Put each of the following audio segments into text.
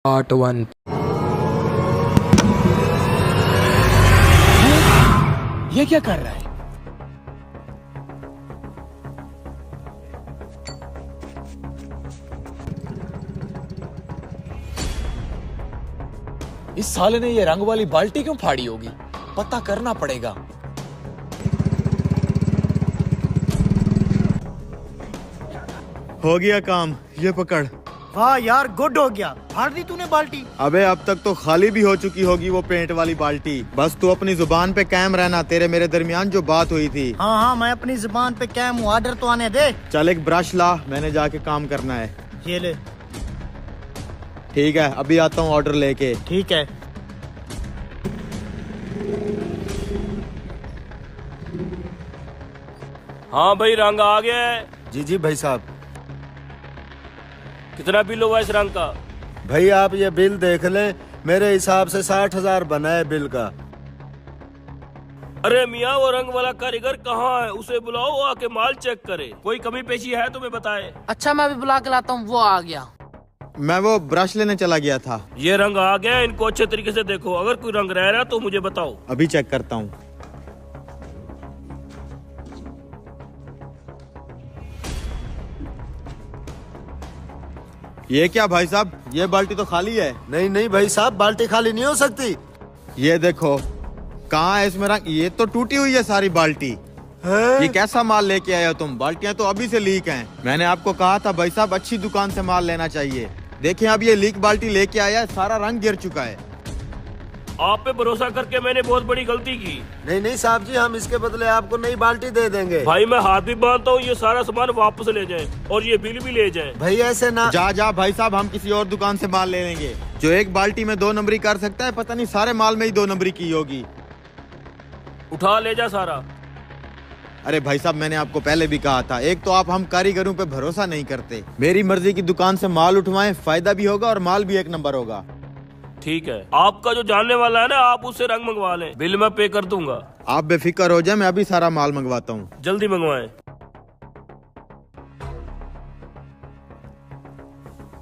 Part 1। ये क्या कर रहा है? इस साले ने ये रंग वाली बाल्टी क्यों फाड़ी होगी? पता करना पड़ेगा। हो गया काम, ये पकड़। वाह यार, गुड हो गया। फाड़ दी तूने बाल्टी? अबे अब तक तो खाली भी हो चुकी होगी वो पेंट वाली बाल्टी। बस तू अपनी जुबान पे कायम रहना। तेरे मेरे दरमियान जो बात हुई थी। हाँ हाँ, मैं अपनी जुबान पे कायम हूँ। ऑर्डर तो आने दे। चल एक ब्रश ला, मैंने जाके काम करना है। ये ले। ठीक है, अभी आता हूँ ऑर्डर लेके। ठीक है। हाँ भाई, रंग आ गया है। जी जी भाई साहब। कितना बिल हुआ इस रंग का? भाई आप ये बिल देख लें, मेरे हिसाब से 60,000 बना है बिल का। अरे मियाँ, वो रंग वाला कारीगर कहाँ है? उसे बुलाओ, वो आके माल चेक करे। कोई कमी पेशी है तो मैं बताए। अच्छा, मैं भी बुला के लाता हूँ। वो आ गया। मैं वो ब्रश लेने चला गया था। ये रंग आ गया, इनको अच्छे तरीके से देखो। अगर कोई रंग रह रहा है तो मुझे बताओ। अभी चेक करता हूँ। ये क्या भाई साहब, ये बाल्टी तो खाली है। नहीं नहीं भाई साहब, बाल्टी खाली नहीं हो सकती। ये देखो, कहाँ है इसमें रंग? ये तो टूटी हुई है सारी बाल्टी। ये कैसा माल लेके आए हो तुम? बाल्टियां तो अभी से लीक हैं। मैंने आपको कहा था भाई साहब, अच्छी दुकान से माल लेना चाहिए। देखें, अब ये लीक बाल्टी लेके आया है, सारा रंग गिर चुका है। आप पे भरोसा करके मैंने बहुत बड़ी गलती की। नहीं नहीं साहब जी, हम इसके बदले आपको नई बाल्टी दे देंगे। भाई मैं हाथ भी बांधता हूँ, ये सारा सामान वापस ले जाए और ये बिल भी ले जाए। भाई ऐसे ना। जा जा भाई साहब, हम किसी और दुकान से माल ले लेंगे। जो एक बाल्टी में 2 नंबरी कर सकता है, पता नहीं सारे माल में ही 2 नंबरी की होगी। उठा ले जा सारा। अरे भाई साहब, मैंने आपको पहले भी कहा था, एक तो आप हम कारीगरों पे भरोसा नहीं करते। मेरी मर्जी की दुकान से माल उठवाएं, फायदा भी होगा और माल भी 1 नंबर होगा। ठीक है, आपका जो जानने वाला है ना, आप उससे रंग मंगवा लें। बिल मैं पे कर दूंगा। आप बेफिक्र हो जाए, मैं अभी सारा माल मंगवाता हूँ। जल्दी मंगवाएं।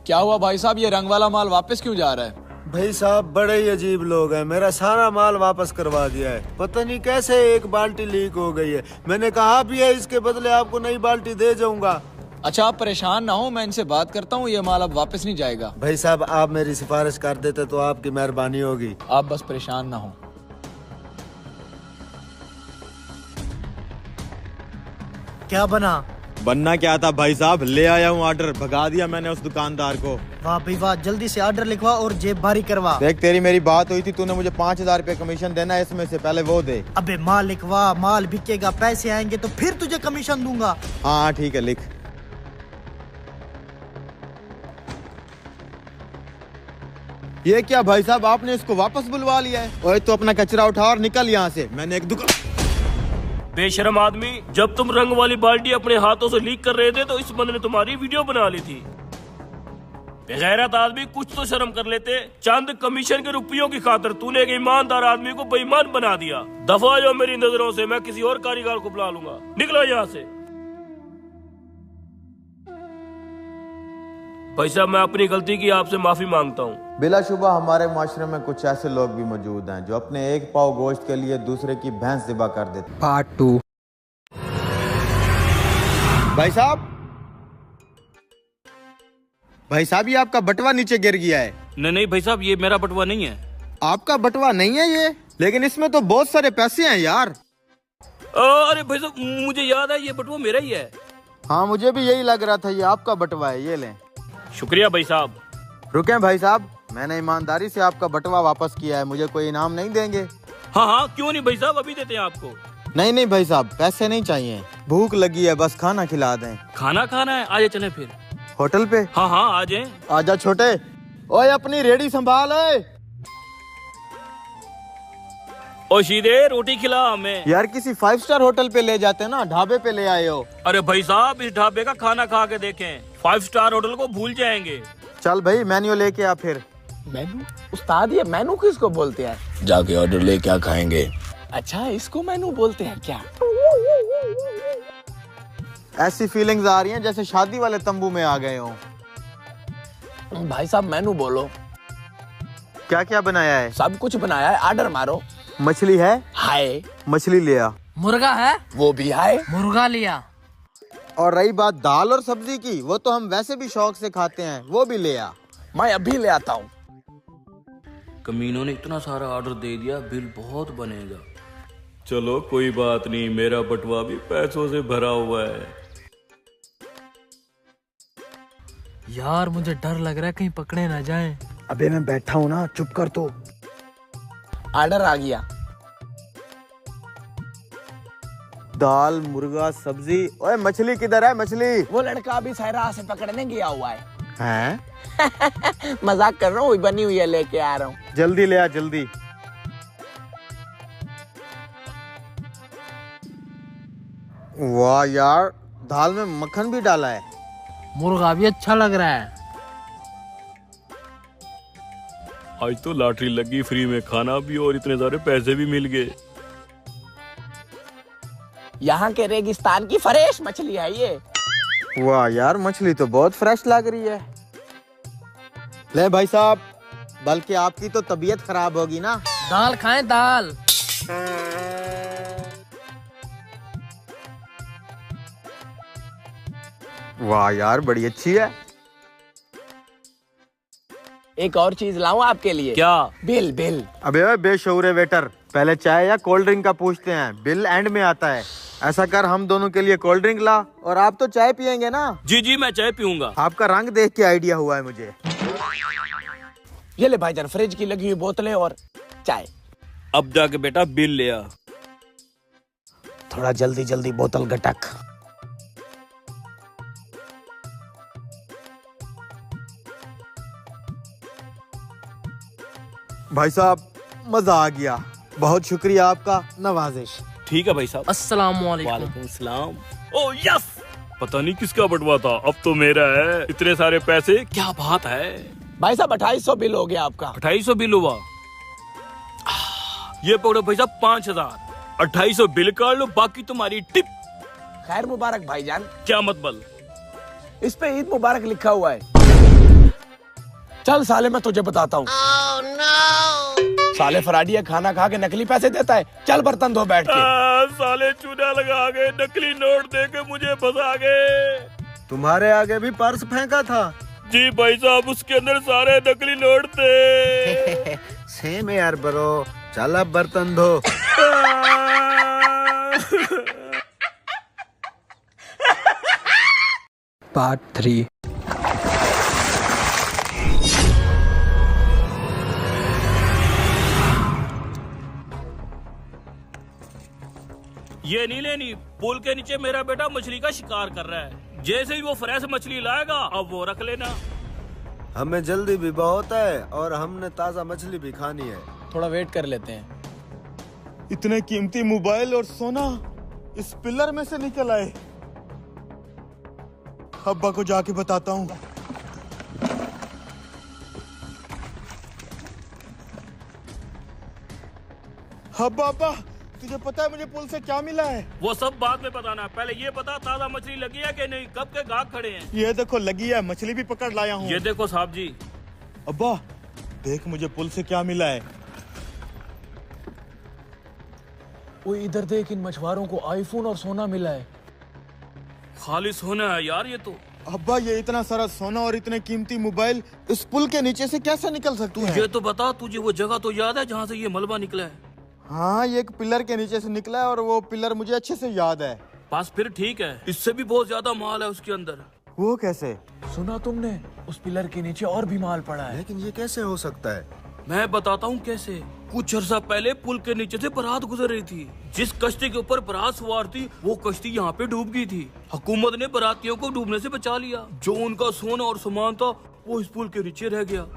क्या हुआ भाई साहब, ये रंग वाला माल वापस क्यों जा रहा है? भाई साहब बड़े ही अजीब लोग हैं, मेरा सारा माल वापस करवा दिया है। पता नहीं कैसे एक बाल्टी लीक हो गई है। मैंने कहा भी है, इसके बदले आपको नई बाल्टी दे जाऊंगा। अच्छा, आप परेशान ना हो, मैं इनसे बात करता हूँ। ये माल अब वापस नहीं जाएगा। भाई साहब आप मेरी सिफारिश कर देते तो आपकी मेहरबानी होगी। आप बस परेशान ना हो। क्या बना? बनना क्या था भाई साहब, ले आया हूँ ऑर्डर। भगा दिया मैंने उस दुकानदार को। वाह भाई वाह, जल्दी से ऑर्डर लिखवा और जेब भारी करवा। देख, तेरी मेरी बात हुई थी, तूने मुझे 5,000 रुपए कमीशन देना है, इसमें से पहले वो दे। अबे माल लिखवा, माल बिकेगा, पैसे आएंगे तो फिर तुझे कमीशन दूंगा। हाँ ठीक है, लिख। ये क्या भाई साहब, आपने इसको वापस बुलवा लिया है? ओए तो अपना कचरा उठा और निकल यहाँ से। मैंने एक दुकान। बेशरम आदमी, जब तुम रंग वाली बाल्टी अपने हाथों से लीक कर रहे थे तो इस बंदे ने तुम्हारी वीडियो बना ली थी। बेगैरत आदमी, कुछ तो शर्म कर लेते। चंद कमीशन के रुपयों की खातिर तूने एक ईमानदार आदमी को बेईमान बना दिया। दफा जो मेरी नजरों से, मैं किसी और कारीगर को बुला लूंगा। निकलो यहाँ से। भाई साहब, मैं अपनी गलती की आपसे माफी मांगता हूँ। बिलाशुबा हमारे माशरे में कुछ ऐसे लोग भी मौजूद हैं जो अपने एक पाव गोश्त के लिए दूसरे की भैंस ज़िबा कर देते। पार्ट 2। भाई साहब, भाई साहब, ये आपका बटवा नीचे गिर गया है। नहीं भाई साहब, ये मेरा बटवा नहीं है। आपका बटवा नहीं है ये? लेकिन इसमें तो बहुत सारे पैसे हैं यार। अरे भाई साहब, मुझे याद है, ये बटवा मेरा ही है। हाँ, मुझे भी यही लग रहा था, ये आपका बटवा है। ये लें। शुक्रिया भाई साहब। रुकें भाई साहब, मैंने ईमानदारी से आपका बटवा वापस किया है। मुझे कोई इनाम नहीं देंगे? हाँ, क्यों नहीं भाई साहब, अभी देते हैं आपको। नहीं भाई साहब, पैसे नहीं चाहिए। भूख लगी है, बस खाना खिला दें। खाना खाना है? आजे चले फिर होटल पे। हाँ आ जाए। आजा छोटे। ओए अपनी रेडी संभाल। ओ शीदे, रोटी खिला हमें। यार किसी 5 स्टार होटल पे ले जाते ना, ढाबे पे ले आए हो। अरे भाई साहब, इस ढाबे का खाना खा के देखें, 5 स्टार होटल को भूल जाएंगे। चल भाई, मेन्यू लेके आ फिर। मेनू? उस्ताद, ये मेनू किसको बोलते हैं? जाके ऑर्डर ले, क्या खाएंगे? अच्छा, इसको मेनू बोलते हैं क्या? ऐसी फीलिंग्स आ रही हैं जैसे शादी वाले तंबू में आ गए हो। भाई साहब, मेनू बोलो। क्या क्या बनाया है? सब कुछ बनाया है, ऑर्डर मारो। मछली है? हाय। मछली ले आ। मुर्गा है? वो भी हाय। मुर्गा लिया। और रही बात दाल और सब्जी की, वो तो हम वैसे भी शौक से खाते हैं, वो भी ले आ। मैं अभी ले आता हूँ। कमीनों ने इतना सारा ऑर्डर दे दिया, बिल बहुत बनेगा। चलो कोई बात नहीं, मेरा बटुआ भी पैसों से भरा हुआ है। यार मुझे डर लग रहा है कहीं पकड़े ना जाएं। अबे मैं बैठा हूँ ना, चुप कर तो। ऑर्डर आ गया। दाल, मुर्गा, सब्जी। ओए मछली किधर है? मछली वो लड़का अभी सहरा से पकड़ने गया हुआ है। हैं? मजाक कर रहा हूँ, बनी हुई है, लेके आ रहा हूँ। जल्दी ले आ, जल्दी। वाह यार, दाल में मक्खन भी डाला है। मुर्गा भी अच्छा लग रहा है। आज तो लॉटरी लगी, फ्री में खाना भी और इतने सारे पैसे भी मिल गए। यहाँ के रेगिस्तान की फ्रेश मछली है ये। वाह यार, मछली तो बहुत फ्रेश लग रही है। ले भाई साहब, बल्कि आपकी तो तबीयत खराब होगी ना। दाल खाएं, दाल। वाह यार, बड़ी अच्छी है। एक और चीज लाऊं आपके लिए? क्या? Bill bill. अबे ओए बेशऊरे वेटर, पहले चाय या कोल्ड ड्रिंक का पूछते हैं, बिल एंड में आता है। ऐसा कर, हम दोनों के लिए कोल्ड ड्रिंक ला, और आप तो चाय पियेंगे ना? जी जी, मैं चाय पीऊंगा। आपका रंग देख के आइडिया हुआ है मुझे। ये ले भाईजान, फ्रिज की लगी हुई बोतलें और चाय। अब जाके बेटा बिल ले आ। थोड़ा जल्दी जल्दी बोतल गटक। भाई साहब, मजा आ गया, बहुत शुक्रिया आपका, नवाजिश। ठीक है भाई साहब। अस्सलाम वालेकुम। वालेकुम सलाम। ओ यस, पता नहीं किसका बटुआ था, अब तो मेरा है। इतने सारे पैसे, क्या बात है। भाई साहब 2800 बिल हो गया आपका। 2800 बिल हुआ। ये पकड़ो भाई साहब 5000। 2800 बिल कर लो, बाकी तुम्हारी टिप। खैर मुबारक भाईजान। क्या मतबल? इस पे ईद मुबारक लिखा हुआ है। चल साले, मैं तुझे बताता हूँ। साले फराडिया खाना खा के नकली पैसे देता है। चल बर्तन धो बैठ के। साले चूना लगा गए, नकली नोट दे के मुझे फंसा गए। तुम्हारे आगे भी पर्स फेंका था। जी भाई साहब, उसके अंदर सारे नकली नोट थे। सेम यार ब्रो, चल अब बर्तन धो। पार्ट 3। ये नहीं लेनी, पुल के नीचे मेरा बेटा मछली का शिकार कर रहा है। जैसे ही वो फ्रेश मछली लाएगा, अब वो रख लेना। हमें जल्दी भी बहुत है और हमने ताजा मछली भी खानी है। थोड़ा वेट कर लेते हैं। इतने कीमती मोबाइल और सोना इस पिलर में से निकल आए। अब्बा को जाके बताता हूँ। अब्बा अब्बा, तुझे पता है मुझे पुल से क्या मिला है? वो सब बाद में बताना, पहले ये बता ताजा मछली लगी है कि नहीं, कब के गाहक खड़े हैं। ये देखो लगी है, मछली भी पकड़ लाया हूँ। ये देखो साहब जी। अब्बा देख, मुझे पुल से क्या मिला है। वो इधर देख, इन मछुआरों को आईफोन और सोना मिला है। खाली सोना है यार ये तो। अब्बा, ये इतना सारा सोना और इतने कीमती मोबाइल इस पुल के नीचे से कैसे निकल सकते हैं? ये तो बता, तुझे वो जगह तो याद है जहाँ से ये मलबा निकला है? हाँ, ये एक पिलर के नीचे से निकला है और वो पिलर मुझे अच्छे से याद है। बस फिर ठीक है, इससे भी बहुत ज्यादा माल है उसके अंदर। वो कैसे? सुना तुमने, उस पिलर के नीचे और भी माल पड़ा है। लेकिन ये कैसे हो सकता है? मैं बताता हूँ कैसे। कुछ अर्सा पहले पुल के नीचे से बारात गुजर रही थी। जिस कश्ती के ऊपर बारात सवार थी, वो कश्ती यहाँ पे डूब गई थी। हुकूमत ने बारातियों को डूबने से बचा लिया। जो उनका सोना और सामान था, वो इस पुल के नीचे रह गया।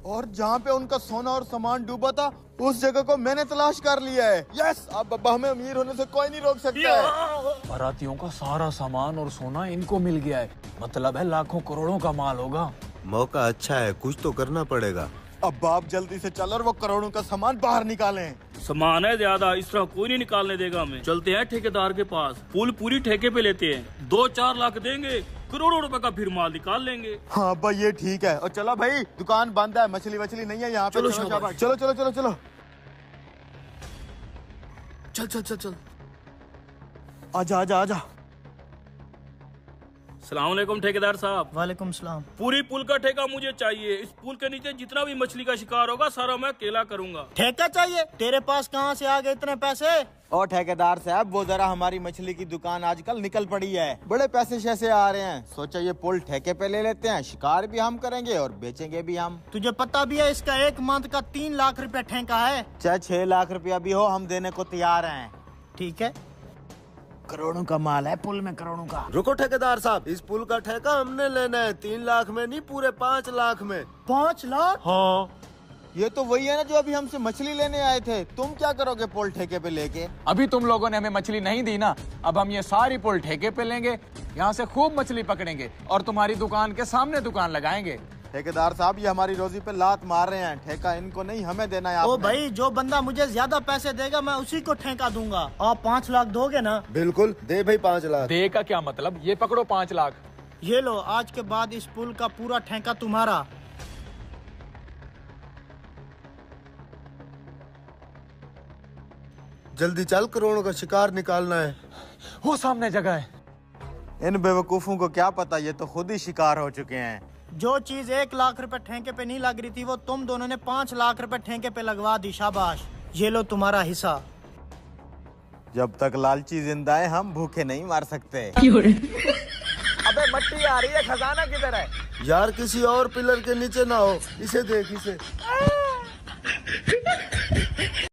और जहाँ पे उनका सोना और सामान डूबा था, उस जगह को मैंने तलाश कर लिया है। यस, अब अब्बा, हमें अमीर होने से कोई नहीं रोक सकता है। बारातियों का सारा सामान और सोना इनको मिल गया है। मतलब है लाखों करोड़ों का माल होगा। मौका अच्छा है, कुछ तो करना पड़ेगा। अब आप जल्दी से चल और वो करोड़ों का सामान बाहर निकालें। सामान है ज्यादा, इस तरह कोई नहीं निकालने देगा हमें। चलते हैं ठेकेदार के पास, पुल पूरी ठेके पे लेते हैं। 2-4 लाख देंगे, करोड़ों रुपए का फिर माल निकाल लेंगे। हाँ भाई ये ठीक है। और चलो भाई, दुकान बंद है, मछली वछली नहीं है यहाँ पे। चलो चलो शाबाश। चलो चलो चलो चलो। चल चल चल चल। आजा आजा आजा। सलामुअलैकुम ठेकेदार साहब। वालेकुम सलाम। पूरी पुल का ठेका मुझे चाहिए। इस पुल के नीचे जितना भी मछली का शिकार होगा सारा मैं अकेला करूंगा। ठेका चाहिए? तेरे पास कहाँ से आ गए इतने पैसे? और ठेकेदार साहब, वो जरा हमारी मछली की दुकान आजकल निकल पड़ी है, बड़े पैसे शैसे आ रहे हैं। सोचा ये पुल ठेके पे ले लेते हैं, शिकार भी हम करेंगे और बेचेंगे भी हम। तुझे पता भी है इसका एक मंथ का 3 लाख रुपया ठेका है। चाहे 6 लाख रुपया भी हो, हम देने को तैयार हैं। ठीक है। करोड़ों का माल है पुल में, करोड़ों का। रुको ठेकेदार साहब, इस पुल का ठेका हमने लेना है 3 लाख में नहीं, पूरे 5 लाख में। 5 लाख? हाँ। ये तो वही है ना जो अभी हमसे मछली लेने आए थे। तुम क्या करोगे पुल ठेके पे लेके? अभी तुम लोगों ने हमें मछली नहीं दी ना, अब हम ये सारी पुल ठेके पे लेंगे, यहाँ से खूब मछली पकड़ेंगे और तुम्हारी दुकान के सामने दुकान लगाएंगे। ठेकेदार साहब, ये हमारी रोजी पे लात मार रहे हैं। ठेका इनको नहीं, हमें देना है। ओ आपने। भाई, जो बंदा मुझे ज्यादा पैसे देगा मैं उसी को ठेका दूंगा। आप 5 लाख दोगे ना? बिल्कुल दे भाई 5 लाख। दे का क्या मतलब? ये पकड़ो 5 लाख। ये लो, आज के बाद इस पुल का पूरा ठेका तुम्हारा। जल्दी चल, करोड़ों का शिकार निकालना है। वो सामने जगह है। इन बेवकूफों को क्या पता, ये तो खुद ही शिकार हो चुके हैं। जो चीज 1 लाख रुपए ठेके पे नहीं लग रही थी वो तुम दोनों ने 5 लाख रुपए ठेके पे लगवा दी। शाबाश, ये लो तुम्हारा हिस्सा। जब तक लालची जिंदा है, हम भूखे नहीं मार सकते। अबे मट्टी आ रही है, खजाना किधर है? यार किसी और पिलर के नीचे ना हो, इसे देख इसे।